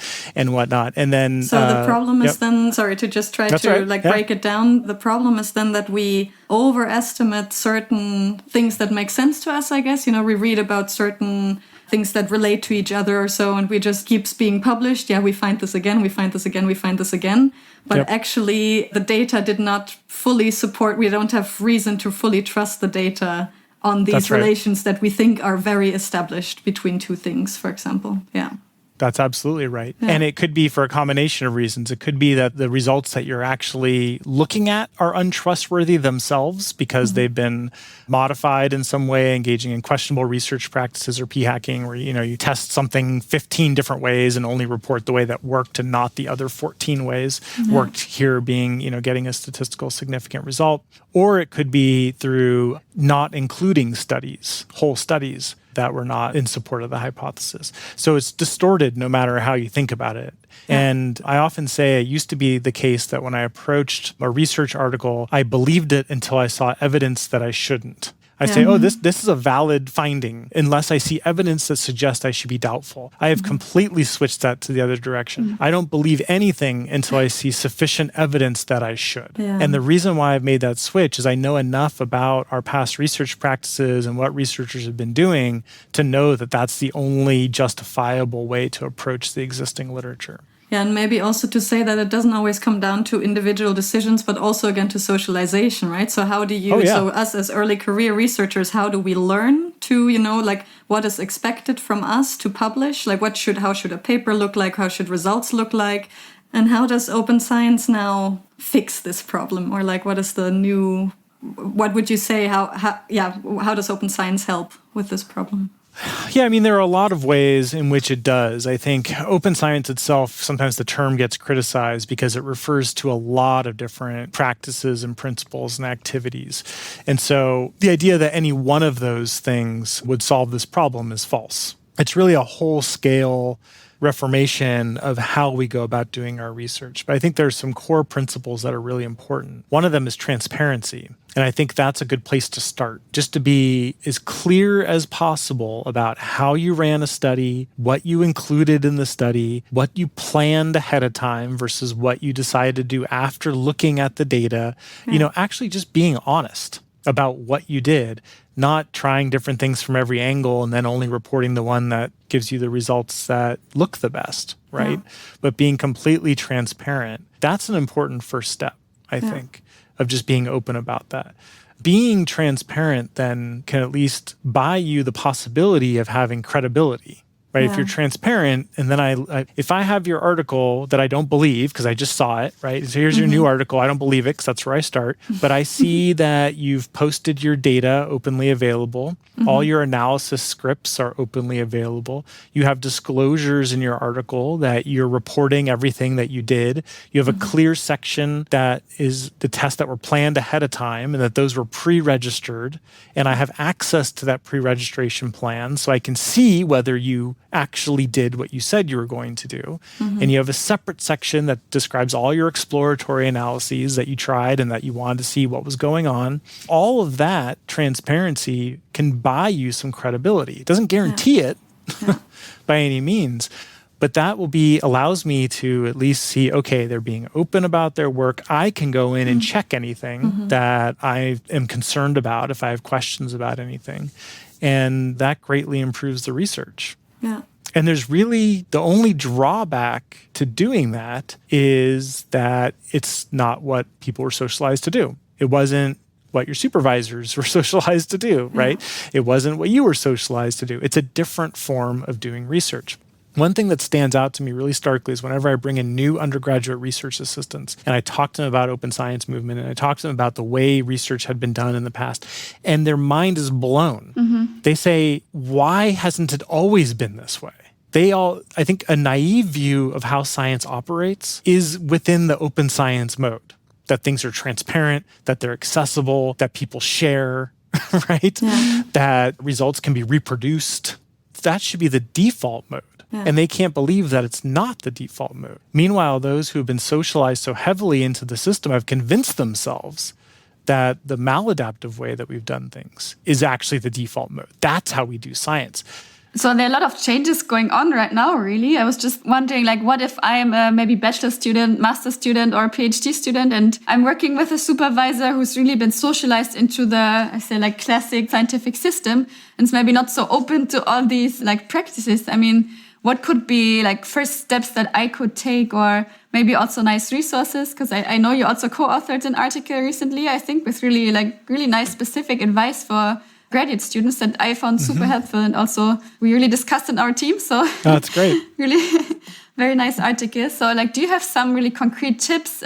whatnot. And then so the problem is then, sorry to just try That's to right. break it down. The problem is then that we overestimate certain things that make sense to us, I guess. We read about certain things that relate to each other or so, and we just keeps being published. Yeah, we find this again, we find this again, we find this again. But actually, the data did not fully support, we don't have reason to fully trust the data on these relations that we think are very established between two things, for example. Yeah. That's absolutely right. Yeah. And it could be for a combination of reasons. It could be that the results that you're actually looking at are untrustworthy themselves because they've been modified in some way, engaging in questionable research practices or p-hacking, where you test something 15 different ways and only report the way that worked and not the other 14 ways worked, here being getting a statistical significant result. Or it could be through not including studies, whole studies, that were not in support of the hypothesis. So it's distorted no matter how you think about it. And I often say it used to be the case that when I approached a research article, I believed it until I saw evidence that I shouldn't. I say, this is a valid finding, unless I see evidence that suggests I should be doubtful. I have completely switched that to the other direction. I don't believe anything until I see sufficient evidence that I should. And the reason why I've made that switch is I know enough about our past research practices and what researchers have been doing to know that that's the only justifiable way to approach the existing literature. Yeah, and maybe also to say that it doesn't always come down to individual decisions, but also again to socialization, right? So how do you, so us as early career researchers, how do we learn to, what is expected from us to publish? Like how should a paper look like? How should results look like? And how does open science now fix this problem? Or what is the new, what would you say, how does open science help with this problem? Yeah, there are a lot of ways in which it does. I think open science itself, sometimes the term gets criticized because it refers to a lot of different practices and principles and activities. And so the idea that any one of those things would solve this problem is false. It's really a whole-scale reformation of how we go about doing our research. But I think there's some core principles that are really important. One of them is transparency. And I think that's a good place to start, just to be as clear as possible about how you ran a study, what you included in the study, what you planned ahead of time versus what you decided to do after looking at the data. Actually just being honest about what you did, not trying different things from every angle and then only reporting the one that gives you the results that look the best, right? But being completely transparent. That's an important first step, I think, of just being open about that. Being transparent then can at least buy you the possibility of having credibility. Right? If you're transparent, and then if I have your article that I don't believe because I just saw it, right? So here's your new article. I don't believe it because that's where I start. But I see that you've posted your data openly available. All your analysis scripts are openly available. You have disclosures in your article that you're reporting everything that you did. You have a clear section that is the tests that were planned ahead of time and that those were pre-registered. And I have access to that pre-registration plan so I can see whether you actually did what you said you were going to do. And you have a separate section that describes all your exploratory analyses that you tried and that you wanted to see what was going on. All of that transparency can buy you some credibility. It doesn't guarantee it by any means, but that allows me to at least see, okay, they're being open about their work. I can go in and check anything that I am concerned about if I have questions about anything. And that greatly improves the research. Yeah. And there's really, the only drawback to doing that is that it's not what people were socialized to do. It wasn't what your supervisors were socialized to do, right? It wasn't what you were socialized to do. It's a different form of doing research. One thing that stands out to me really starkly is whenever I bring in new undergraduate research assistants and I talk to them about open science movement and I talk to them about the way research had been done in the past, and their mind is blown. They say, why hasn't it always been this way? I think a naive view of how science operates is within the open science mode, that things are transparent, that they're accessible, that people share, right? That results can be reproduced. That should be the default mode. And they can't believe that it's not the default mode. Meanwhile, those who have been socialized so heavily into the system have convinced themselves that the maladaptive way that we've done things is actually the default mode. That's how we do science. So there are a lot of changes going on right now, really. I was just wondering, like, what if I'm a maybe bachelor student, master student, or a PhD student, and I'm working with a supervisor who's really been socialized into the, I say, like, classic scientific system, and is maybe not so open to all these, like, practices. I mean, what could be, like, first steps that I could take, or maybe also nice resources? Because I know you also co-authored an article recently, I think, with really nice specific advice for graduate students that I found super helpful, and also we really discussed in our team. So that's great. Really very nice article. So like, do you have some really concrete tips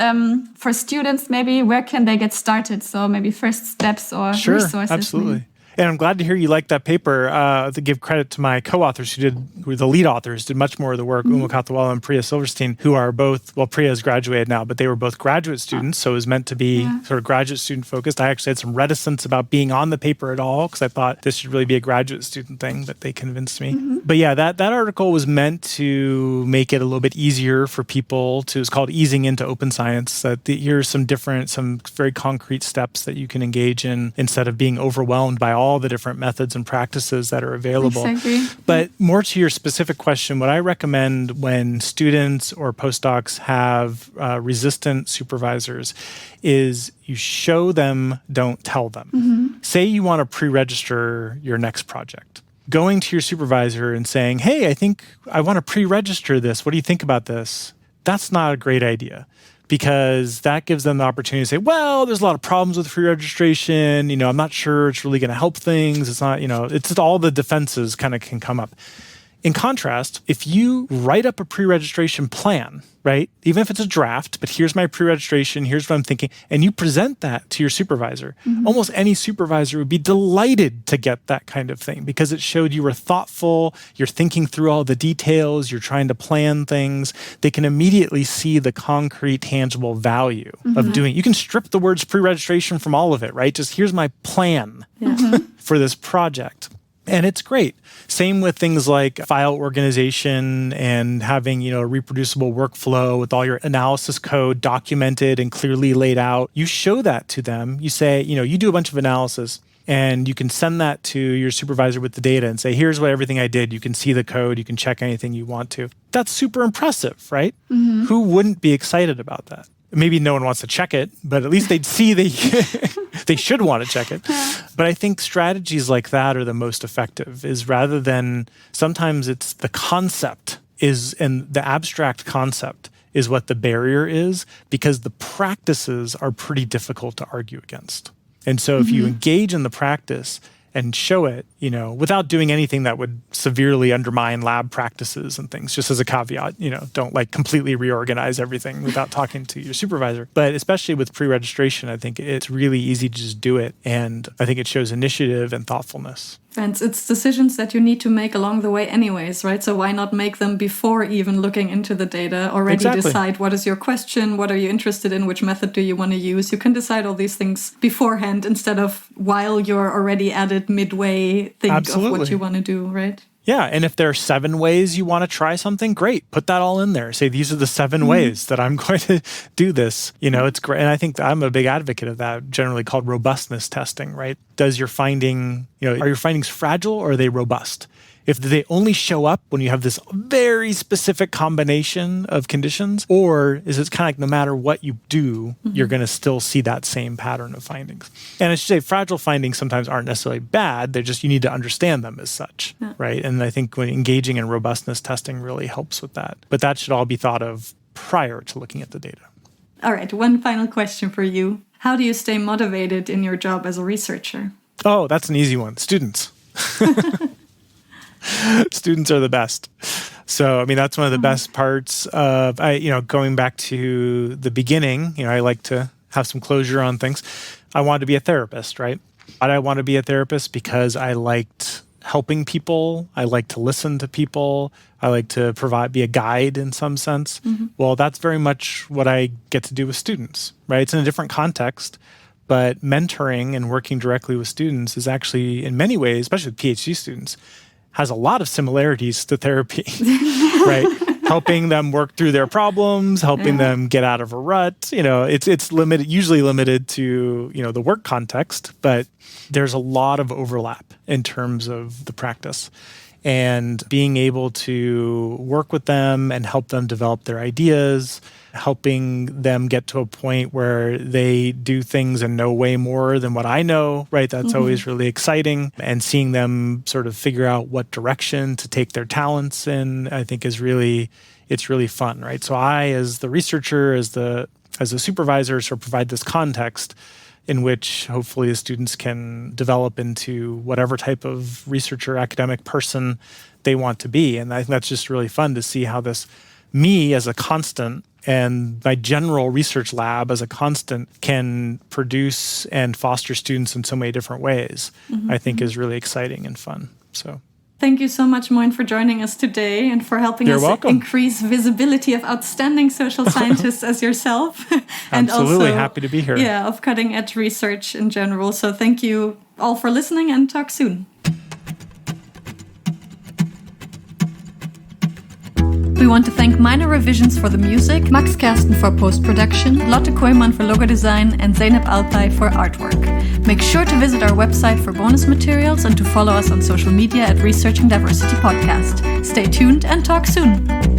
for students? Maybe where can they get started? So maybe first steps or resources. Absolutely. Maybe. And I'm glad to hear you like that paper. To give credit to my co-authors who were the lead authors, did much more of the work, Uma Kathawala and Priya Silverstein, who are both, well, Priya is graduated now, but they were both graduate students, so it was meant to be sort of graduate student focused. I actually had some reticence about being on the paper at all, because I thought this should really be a graduate student thing, but they convinced me. But yeah, that article was meant to make it a little bit easier for people to, it's called Easing into Open Science, that here's some very concrete steps that you can engage in instead of being overwhelmed by all the different methods and practices that are available. Exactly. But more to your specific question, what I recommend when students or postdocs have resistant supervisors is you show them, don't tell them. Say you want to pre-register your next project. Going to your supervisor and saying, hey, I think I want to pre-register this. What do you think about this? That's not a great idea, because that gives them the opportunity to say, well, there's a lot of problems with pre-registration. I'm not sure it's really going to help things. It's not, it's just all the defenses kind of can come up. In contrast, if you write up a pre-registration plan, right, even if it's a draft, but here's my pre-registration, here's what I'm thinking, and you present that to your supervisor, almost any supervisor would be delighted to get that kind of thing, because it showed you were thoughtful, you're thinking through all the details, you're trying to plan things. They can immediately see the concrete, tangible value of doing it. You can strip the words pre-registration from all of it, right? Just here's my plan for this project. And it's great. Same with things like file organization and having, a reproducible workflow with all your analysis code documented and clearly laid out. You show that to them. You say, you do a bunch of analysis, and you can send that to your supervisor with the data and say, here's what everything I did. You can see the code. You can check anything you want to. That's super impressive, right? Who wouldn't be excited about that? Maybe no one wants to check it, but at least they'd see they should want to check it. But I think strategies like that are the most effective, is rather than, sometimes it's the concept and the abstract concept is what the barrier is, because the practices are pretty difficult to argue against. And so if you engage in the practice and show it, without doing anything that would severely undermine lab practices and things, just as a caveat, don't completely reorganize everything without talking to your supervisor. But especially with pre-registration, I think it's really easy to just do it. And I think it shows initiative and thoughtfulness. And it's decisions that you need to make along the way anyways, right? So why not make them before even looking into the data? Already decide what is your question, what are you interested in, which method do you want to use? You can decide all these things beforehand instead of while you're already at it midway, think of what you want to do, right? Yeah, and if there are 7 ways you want to try something, great. Put that all in there. Say, these are the 7 ways that I'm going to do this. It's great. And I think I'm a big advocate of that, generally called robustness testing, right? Does your finding, are your findings fragile or are they robust? If they only show up when you have this very specific combination of conditions, or is it kind of like no matter what you do, you're going to still see that same pattern of findings? And I should say, fragile findings sometimes aren't necessarily bad. They're just, you need to understand them as such, right? And I think when engaging in robustness testing really helps with that. But that should all be thought of prior to looking at the data. All right, one final question for you. How do you stay motivated in your job as a researcher? Oh, that's an easy one. Students. Students are the best. So, that's one of the best parts of, going back to the beginning, I like to have some closure on things. I wanted to be a therapist, right? Why did I want to be a therapist? Because I liked helping people. I like to listen to people. I like to be a guide in some sense. Well, that's very much what I get to do with students, right? It's in a different context. But mentoring and working directly with students is actually, in many ways, especially with PhD students, has a lot of similarities to therapy, right? helping them work through their problems, helping them get out of a rut. It's limited, usually limited to, the work context, but there's a lot of overlap in terms of the practice. And being able to work with them and help them develop their ideas, helping them get to a point where they do things and know way more than what I know, right? That's always really exciting. And seeing them sort of figure out what direction to take their talents in, I think it's really fun, right? So I, as the researcher, as the supervisor, sort of provide this context in which hopefully the students can develop into whatever type of researcher, academic person they want to be. And I think that's just really fun to see how me as a constant and my general research lab as a constant can produce and foster students in so many different ways, I think is really exciting and fun. So thank you so much, Moin, for joining us today and for helping us increase visibility of outstanding social scientists as yourself. And absolutely, also, happy to be here. Yeah, of cutting edge research in general. So thank you all for listening and talk soon. We want to thank Minor Revisions for the music, Max Kersten for post-production, Lotte Koyman for logo design, and Zeynep Altay for artwork. Make sure to visit our website for bonus materials and to follow us on social media at Researching Diversity Podcast. Stay tuned and talk soon.